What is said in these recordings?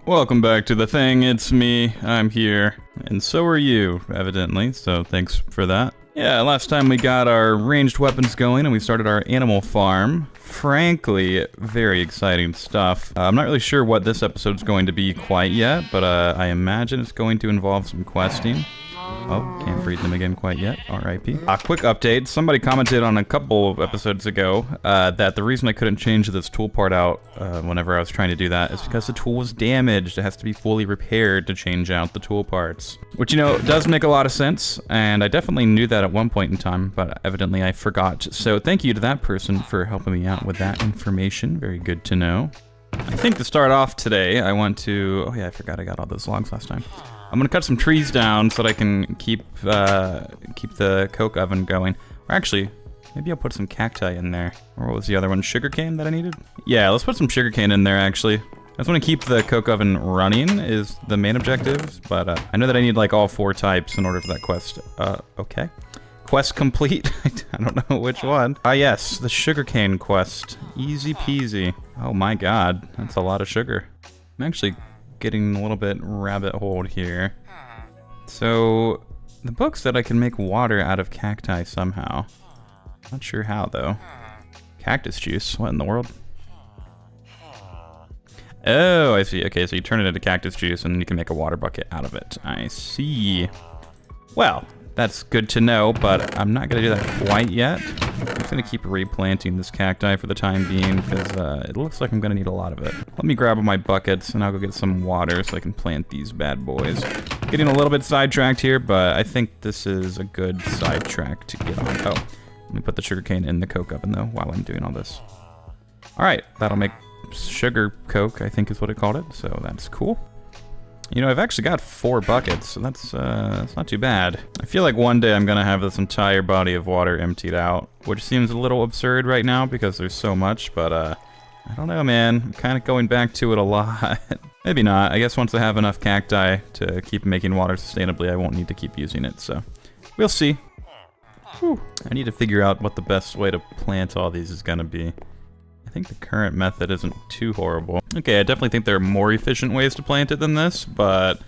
Welcome back to the thing, it's me, I'm here, and so are you, evidently, so thanks for that. Yeah, last time we got our ranged weapons going and we started our animal farm. Frankly, very exciting stuff. I'm not really sure what this episode's going to be quite yet, but I imagine it's going to involve some questing. Oh, can't breed them again quite yet, R.I.P. A quick update, somebody commented on a couple of episodes ago that the reason I couldn't change this tool part out whenever I was trying to do that is because the tool was damaged. It has to be fully repaired to change out the tool parts. Which, you know, does make a lot of sense, and I definitely knew that at one point in time, but evidently I forgot. So thank you to that person for helping me out with that information. Very good to know. I think to start off today, I want to... Oh yeah, I forgot I got all those logs last time. I'm gonna cut some trees down so that I can keep the coke oven going. Or actually, maybe I'll put some cacti in there. Or what was the other one? Sugarcane that I needed? Yeah, let's put some sugarcane in there actually. I just want to keep the coke oven running is the main objective, but I know that I need like all 4 types in order for that quest. Okay. Quest complete. I don't know which one. Ah yes, the sugarcane quest. Easy peasy. Oh my god, that's a lot of sugar. I'm actually getting a little bit rabbit holed here. So the book said I can make water out of cacti somehow. Not sure how though. Cactus juice, what in the world? Oh, I see. Okay, so you turn it into cactus juice and then you can make a water bucket out of it. I see. Well, that's good to know, but I'm not gonna do that quite yet. I'm just gonna keep replanting this cacti for the time being because it looks like I'm gonna need a lot of it. Let me grab my buckets and I'll go get some water so I can plant these bad boys. Getting a little bit sidetracked here, but I think this is a good sidetrack to get on. Oh, let me put the sugarcane in the coke oven though while I'm doing all this. All right, that'll make sugar coke, I think is what it called it, so that's cool. You know, I've actually got 4 buckets, so that's not too bad. I feel like one day I'm gonna have this entire body of water emptied out, which seems a little absurd right now because there's so much, but I don't know, man. I'm kind of going back to it a lot. Maybe not. I guess once I have enough cacti to keep making water sustainably, I won't need to keep using it, so we'll see. Whew. I need to figure out what the best way to plant all these is gonna be. I think the current method isn't too horrible. Okay, I definitely think there are more efficient ways to plant it than this, but,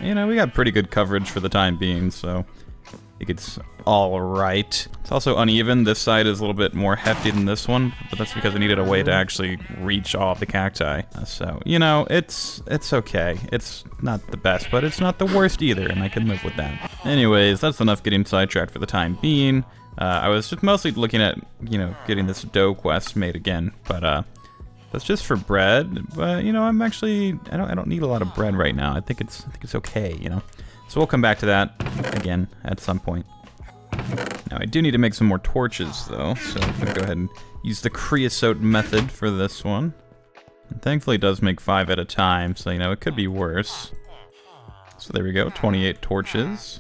you know, we got pretty good coverage for the time being, so I think it's alright. It's also uneven. This side is a little bit more hefty than this one, but that's because I needed a way to actually reach all of the cacti. So, you know, it's okay. It's not the best, but it's not the worst either, and I can live with that. Anyways, that's enough getting sidetracked for the time being. I was just mostly looking at, you know, getting this dough quest made again, but that's just for bread. But you know, I'm actually I don't need a lot of bread right now. I think it's okay, you know. So we'll come back to that again at some point. Now I do need to make some more torches though, so I'm gonna go ahead and use the creosote method for this one. And thankfully it does make 5 at a time, so you know it could be worse. So there we go, 28 torches.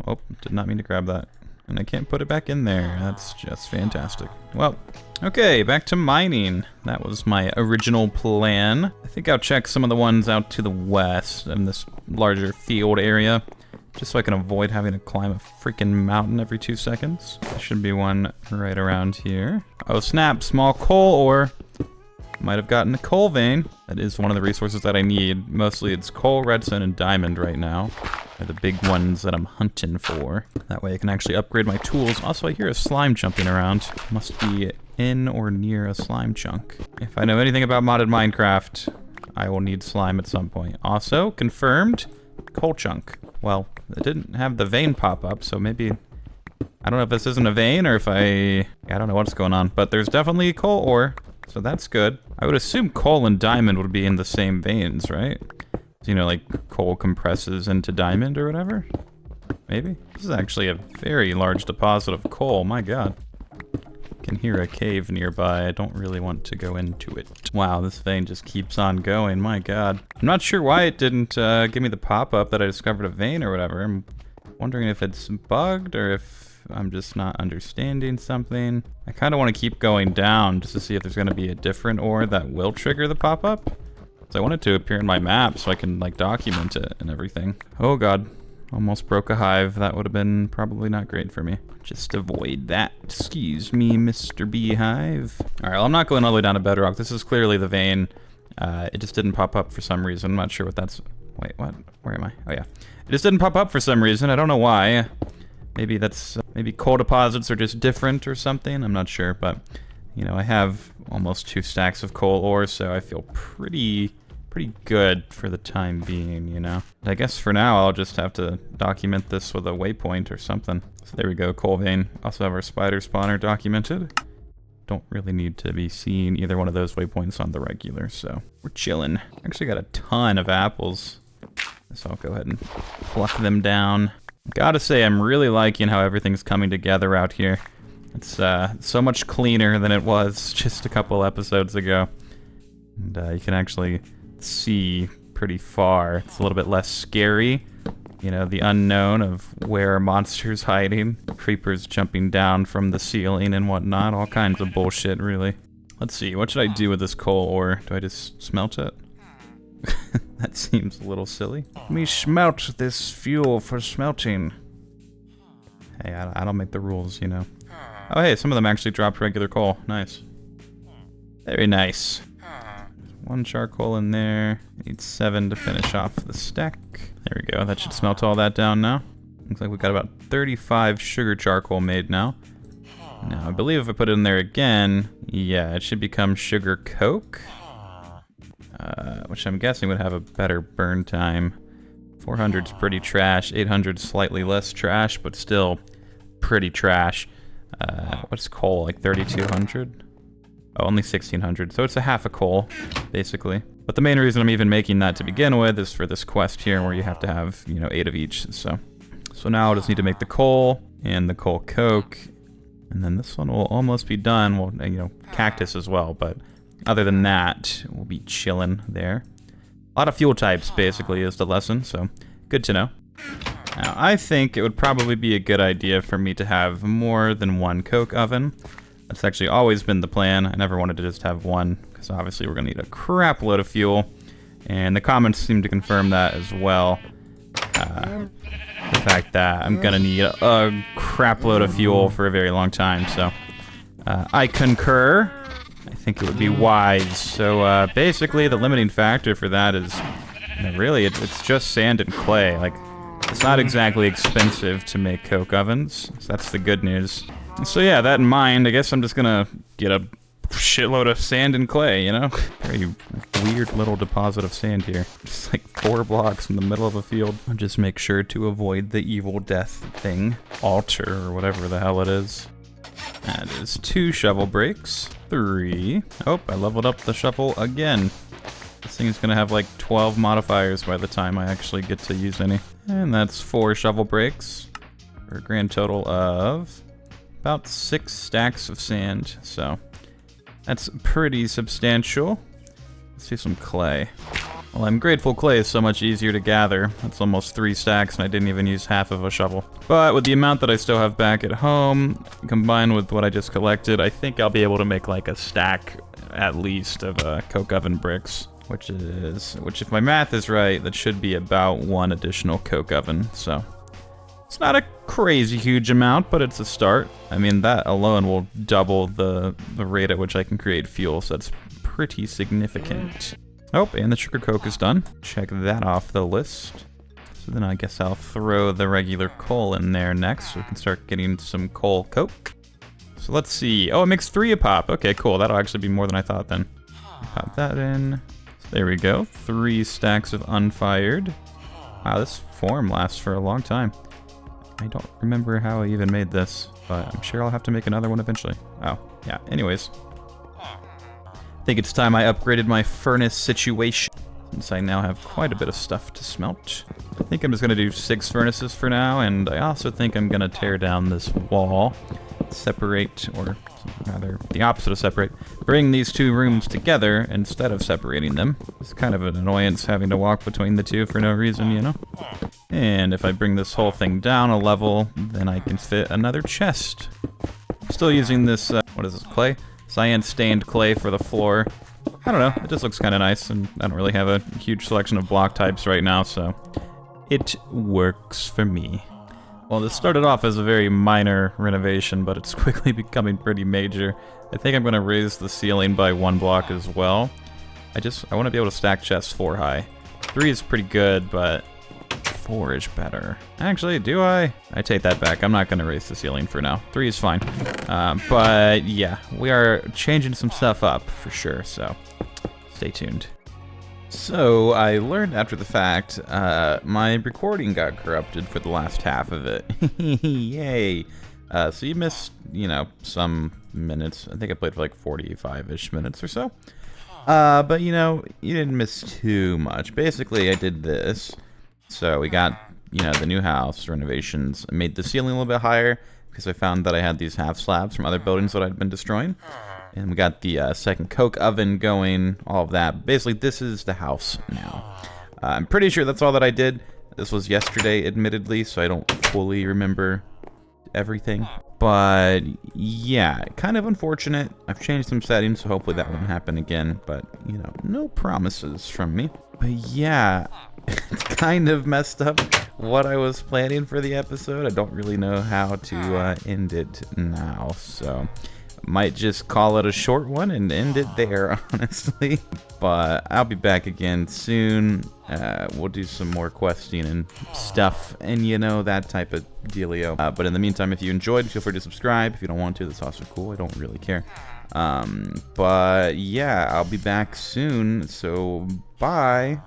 Oh, did not mean to grab that. And I can't put it back in there. That's just fantastic. Well, okay, back to mining. That was my original plan. I think I'll check some of the ones out to the west in this larger field area, just so I can avoid having to climb a freaking mountain every 2 seconds. There should be one right around here. Oh snap, small coal ore. Might have gotten a coal vein. That is one of the resources that I need. Mostly it's coal, redstone, and diamond right now. They're the big ones that I'm hunting for. That way I can actually upgrade my tools. Also, I hear a slime jumping around. Must be in or near a slime chunk. If I know anything about modded Minecraft, I will need slime at some point. Also, confirmed, coal chunk. Well, it didn't have the vein pop up, so maybe... I don't know if this isn't a vein or if I don't know what's going on, but there's definitely coal ore. So that's good. I would assume coal and diamond would be in the same veins, right? You know, like coal compresses into diamond or whatever? Maybe? This is actually a very large deposit of coal, my god. I can hear a cave nearby. I don't really want to go into it. Wow, this vein just keeps on going, my god. I'm not sure why it didn't give me the pop-up that I discovered a vein or whatever. I'm wondering if it's bugged or if I'm just not understanding something. I kind of want to keep going down just to see if there's going to be a different ore that will trigger the pop-up. So I want it to appear in my map so I can like document it and everything. Oh god, almost broke a hive. That would have been probably not great for me. Just avoid that. Excuse me, Mr. Beehive. All right, well, I'm not going all the way down to bedrock. This is clearly the vein. It just didn't pop up for some reason. I'm not sure what that's... Wait, what? Where am I? Oh, yeah. It just didn't pop up for some reason. I don't know why. Maybe that's... maybe coal deposits are just different or something. I'm not sure, but... You know, I have almost 2 stacks of coal ore, so I feel pretty good for the time being, you know? I guess for now, I'll just have to document this with a waypoint or something. So there we go, coal vein. Also have our spider spawner documented. Don't really need to be seeing either one of those waypoints on the regular, so we're chilling. Actually got a ton of apples, so I'll go ahead and pluck them down. Gotta say, I'm really liking how everything's coming together out here. It's so much cleaner than it was just a couple episodes ago. And you can actually see pretty far. It's a little bit less scary. You know, the unknown of where are monsters hiding. Creepers jumping down from the ceiling and whatnot. All kinds of bullshit, really. Let's see, what should I do with this coal ore? Do I just smelt it? That seems a little silly. Let me smelt this fuel for smelting. Hey, I don't make the rules, you know. Oh, hey, some of them actually dropped regular coal. Nice. Very nice. 1 charcoal in there. Need 7 to finish off the stack. There we go. That should smelt all that down now. Looks like we've got about 35 sugar charcoal made now. Now, I believe if I put it in there again, yeah, it should become sugar coke. Which I'm guessing would have a better burn time. 400's pretty trash. 800's slightly less trash, but still pretty trash. What's coal, like 3,200? Oh, only 1,600, so it's a half a coal, basically. But the main reason I'm even making that to begin with is for this quest here, where you have to have, you know, 8 of each, so now I'll just need to make the coal, and the coal coke, and then this one will almost be done. Well, you know, cactus as well, but other than that, we'll be chilling there. A lot of fuel types, basically, is the lesson, so good to know. Now, I think it would probably be a good idea for me to have more than 1 coke oven. That's actually always been the plan. I never wanted to just have 1, because obviously we're going to need a crap load of fuel. And the comments seem to confirm that as well. The fact that I'm going to need a crap load of fuel for a very long time, so I concur. I think it would be wise. So basically the limiting factor for that is, you know, really it's just sand and clay. Like, it's not exactly expensive to make coke ovens, so that's the good news. So yeah, that in mind, I guess I'm just gonna get a shitload of sand and clay, you know? Very weird little deposit of sand here. Just like 4 blocks in the middle of a field. I'll just make sure to avoid the evil death thing. Altar, or whatever the hell it is. That is 2 shovel breaks. 3. Oh, I leveled up the shovel again. This thing is gonna have like 12 modifiers by the time I actually get to use any. And that's 4 shovel breaks, for a grand total of about 6 stacks of sand, so that's pretty substantial. Let's do some clay. Well, I'm grateful clay is so much easier to gather. That's almost 3 stacks, and I didn't even use half of a shovel. But with the amount that I still have back at home, combined with what I just collected, I think I'll be able to make like a stack, at least, of coke oven bricks. Which if my math is right, that should be about 1 additional coke oven, so. It's not a crazy huge amount, but it's a start. I mean, that alone will double the rate at which I can create fuel, so that's pretty significant. Oh, and the sugar coke is done. Check that off the list. So then I guess I'll throw the regular coal in there next, so we can start getting some coal coke. So let's see. Oh, it makes 3 a pop. Okay, cool. That'll actually be more than I thought then. Pop that in. There we go, 3 stacks of unfired. Wow, this form lasts for a long time. I don't remember how I even made this, but I'm sure I'll have to make another one eventually. Oh, yeah, anyways. I think it's time I upgraded my furnace situation, since I now have quite a bit of stuff to smelt. I think I'm just gonna do 6 furnaces for now, and I also think I'm gonna tear down this wall, separate, or rather the opposite of separate, bring these 2 rooms together instead of separating them. It's kind of an annoyance having to walk between the 2 for no reason, you know? And if I bring this whole thing down a level, then I can fit another chest. I'm still using this, what is this, clay? Cyan stained clay for the floor. I don't know, it just looks kind of nice, and I don't really have a huge selection of block types right now, so it works for me. Well, this started off as a very minor renovation, but it's quickly becoming pretty major. I think I'm going to raise the ceiling by 1 block as well. I want to be able to stack chests 4 high. 3 is pretty good, but 4 is better. Actually, do I? I take that back. I'm not going to raise the ceiling for now. 3 is fine. But yeah, we are changing some stuff up for sure, so stay tuned. So I learned after the fact, my recording got corrupted for the last half of it. Yay! So you missed, you know, some minutes. I think I played for like 45-ish minutes or so. But you know, you didn't miss too much. Basically, I did this. So we got, you know, the new house, renovations. I made the ceiling a little bit higher because I found that I had these half slabs from other buildings that I'd been destroying. And we got the second coke oven going, all of that. Basically, this is the house now. I'm pretty sure that's all that I did. This was yesterday, admittedly, so I don't fully remember everything. But yeah, kind of unfortunate. I've changed some settings, so hopefully that won't happen again. But, you know, no promises from me. But yeah, it's kind of messed up what I was planning for the episode. I don't really know how to end it now, so might just call it a short one and end it there, honestly. But I'll be back again soon. We'll do some more questing and stuff, and you know, that type of dealio. But in the meantime, if you enjoyed, feel free to subscribe. If you don't want to, that's also cool. I don't really care. But yeah, I'll be back soon, so bye.